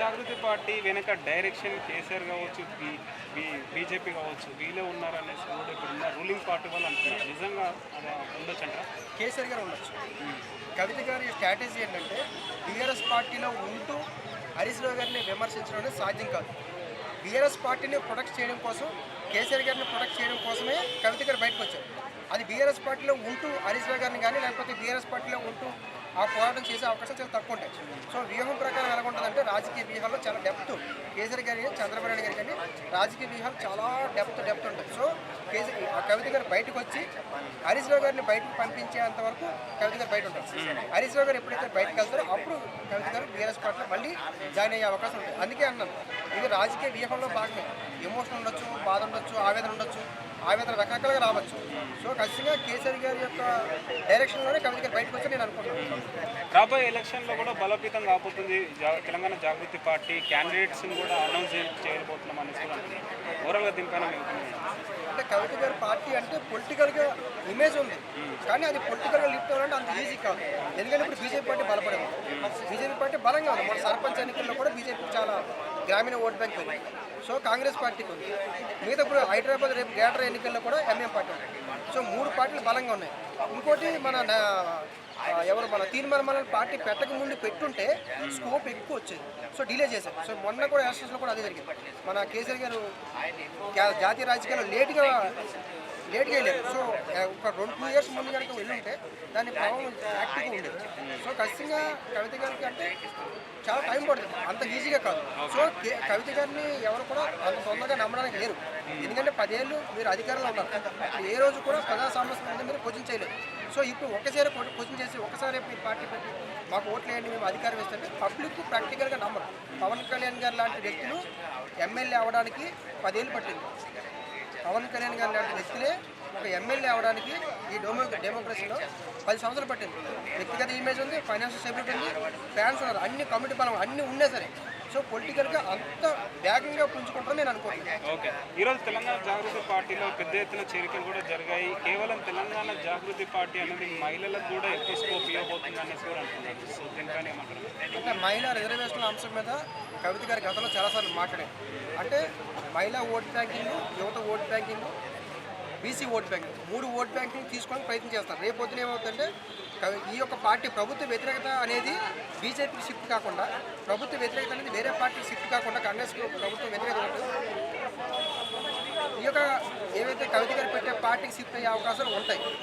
జాగృతి party వెనక direction KCR కావచ్చు, BJP కావచ్చు, వీళ్ళే ఉన్నారనేసి కూడా ఇప్పుడున్న రూలింగ్ పార్టీ వాళ్ళు అంటున్నారు. నిజంగా అది ఉండొచ్చు అంటారా? కేసీఆర్ గారు ఉండొచ్చు. కవిత గారి స్ట్రాటజీ ఏంటంటే బీఆర్ఎస్ పార్టీలో ఉంటూ హరీష్ రావు గారిని విమర్శించడం అనేది సాధ్యం కాదు. బీఆర్ఎస్ పార్టీని ప్రొటెక్ట్ చేయడం కోసం, కేసీఆర్ గారిని ప్రొటెక్ట్ చేయడం కోసమే కవిత గారు బయటకు వచ్చారు. అది బీఆర్ఎస్ పార్టీలో ఉంటూ హరీష్ రావు గారిని కానీ లేకపోతే బీఆర్ఎస్ పార్టీలో ఉంటూ ఆ పోరాటం చేసే అవకాశం చాలా తక్కువ ఉంటాయి. సో వ్యూహం ప్రకారం ఎలా ఉంటుందంటే రాజకీయ వ్యూహాల్లో చాలా డెప్త్, కేసీఆర్ గారి చంద్రబాబు నాయుడు గారి కానీ రాజకీయ వ్యూహాలు చాలా డెప్త్ ఉంటాయి. సో కవిత గారు బయటకు వచ్చి హరీష్ రావు గారిని బయటకు పంపించేంత వరకు కవిత గారు బయట ఉంటారు. హరీష్ రావు గారు ఎప్పుడైతే బయటకు వెళ్తారో అప్పుడు కవిత గారు బీఆర్ఎస్ పార్టీలో మళ్ళీ జాయిన్ అయ్యే అవకాశం ఉంటుంది. అందుకే అన్నాను, ఇది రాజకీయ వ్యూహంలో భాగమే. ఎమోషన్ ఉండొచ్చు, బాధ ఉండొచ్చు, ఆవేదన ఉండొచ్చు, ఆవేదన రకరకాలుగా రావచ్చు. సో ఖచ్చితంగా కేసీఆర్ గారి యొక్క డైరెక్షన్లోనే కవిత గారు బయటకు వచ్చి నేను అనుకుంటున్నాను. రాబోయే ఎలక్షన్లో కూడా బలోపేతం కాబోతుంది తెలంగాణ జాగృతి పార్టీ. క్యాండిడేట్స్ని కూడా అనౌన్స్ చేయబోతున్నాం అనేసి కూడా అంటున్నారు. ఓవరాల్గా దీనిపైన అంటే కవిత గారి పార్టీ అంటే పొలిటికల్గా ఇమేజ్ ఉంది, కానీ అది పొలిటికల్గా లిఫ్ట్ అవ్వాలంటే అంత ఈజీ కాదు. ఎందుకంటే ఇప్పుడు బీజేపీ పార్టీ బలపడదు. బీజేపీ పార్టీ బలంగా ఉంది. మన సర్పంచ్ ఎన్నికల్లో కూడా బీజేపీ చాలా గ్రామీణ ఓట్ బ్యాంక్ ఉంది. సో కాంగ్రెస్ పార్టీకి ఉంది. మిగతా ఇప్పుడు హైదరాబాద్ రేపు గ్రేటర్ ఎన్నికల్లో కూడా ఎంఎం పార్టీ ఉంది. సో 3 పార్టీలు బలంగా ఉన్నాయి. ఇంకోటి మన తీర్మానం పార్టీ పెట్టక ముందు పెట్టుంటే స్కోప్ ఎక్కువ వచ్చేది. సో డిలే చేశారు. సో మొన్న కూడా ఎలక్షన్స్లో కూడా అదే జరిగింది. మన కేసీఆర్ గారు జాతీయ రాజకీయాల్లో లేట్గా వెళ్ళారు. సో ఒక 2 years ముందు కనుక వెళ్ళుంటే దాని ప్రభావం యాక్టివ్గా ఉండేది. సో ఖచ్చితంగా కవిత గారికి అంటే చాలా టైం పడుతుంది, అంత ఈజీగా కాదు. సో కవిత గారిని ఎవరు కూడా అంత తొందరగా నమ్మడానికి లేరు. ఎందుకంటే 10 ఏళ్ళు మీరు అధికారంలో ఉన్నారు. ఏ రోజు కూడా ప్రజా సమస్యల మీద మీరు క్వశ్చన్ చేయలేదు. సో ఇప్పుడు ఒకసారి క్వశ్చన్ చేసి ఒకసారి మీ పార్టీ పెట్టి మాకు ఓట్లు వేయండి, మేము అధికారం వేస్తే పబ్లిక్ ప్రాక్టికల్గా నమ్మరు. పవన్ కళ్యాణ్ గారు లాంటి వ్యక్తులు ఎమ్మెల్యే అవ్వడానికి 10 ఏళ్ళు పట్టింది. పవన్ కళ్యాణ్ గారు లాంటి వ్యక్తులే ఒక ఎమ్మెల్యే అవ్వడానికి ఈ డెమోక్రసీలో 10 సంవత్సరాలు పట్టింది. వ్యక్తిగత ఇమేజ్ ఉంది, ఫైనాన్షియల్ స్టెబిలిటీ ఉంది, ఫ్యాన్స్ ఉన్నారు, అన్ని కమిటీ బలం అన్నీ ఉన్నా సరే సో పొలిటికల్గా అంత వేగంగా పుంజుకుంటారని నేను అనుకుంటున్నాను. ఓకే, ఈరోజు తెలంగాణ జాగృతి పార్టీలో పెద్ద ఎత్తున చేరికలు కూడా జరిగాయి. కేవలం తెలంగాణ జాగృతి పార్టీ అనేది మహిళలకు కూడా ఎక్కువ స్కోప్ ఇవ్వబోతుంది అనేసి కూడా అంటున్నారు. సో దీనిపైన ఏమంటారు? అంటే మహిళా రిజర్వేషన్ల అంశం మీద కవిత గారి గతంలో చాలాసార్లు మాట్లాడారు. అంటే మహిళా ఓట్ బ్యాంకింగ్, యువత vote banking, BC vote banking 3 vote banking తీసుకోవడానికి ప్రయత్నం చేస్తారు. రేపు పొద్దున ఏమవుతుందంటే ఈ యొక్క పార్టీ ప్రభుత్వ వ్యతిరేకత అనేది బీజేపీకి షిఫ్ట్ కాకుండా, ప్రభుత్వ వ్యతిరేకత అనేది వేరే పార్టీకి షిఫ్ట్ కాకుండా కాంగ్రెస్కి ప్రభుత్వ వ్యతిరేకత ఉంటుంది. ఈ యొక్క ఏవైతే కవిత గారు పెట్టే పార్టీకి షిఫ్ట్ అయ్యే అవకాశాలు ఉంటాయి.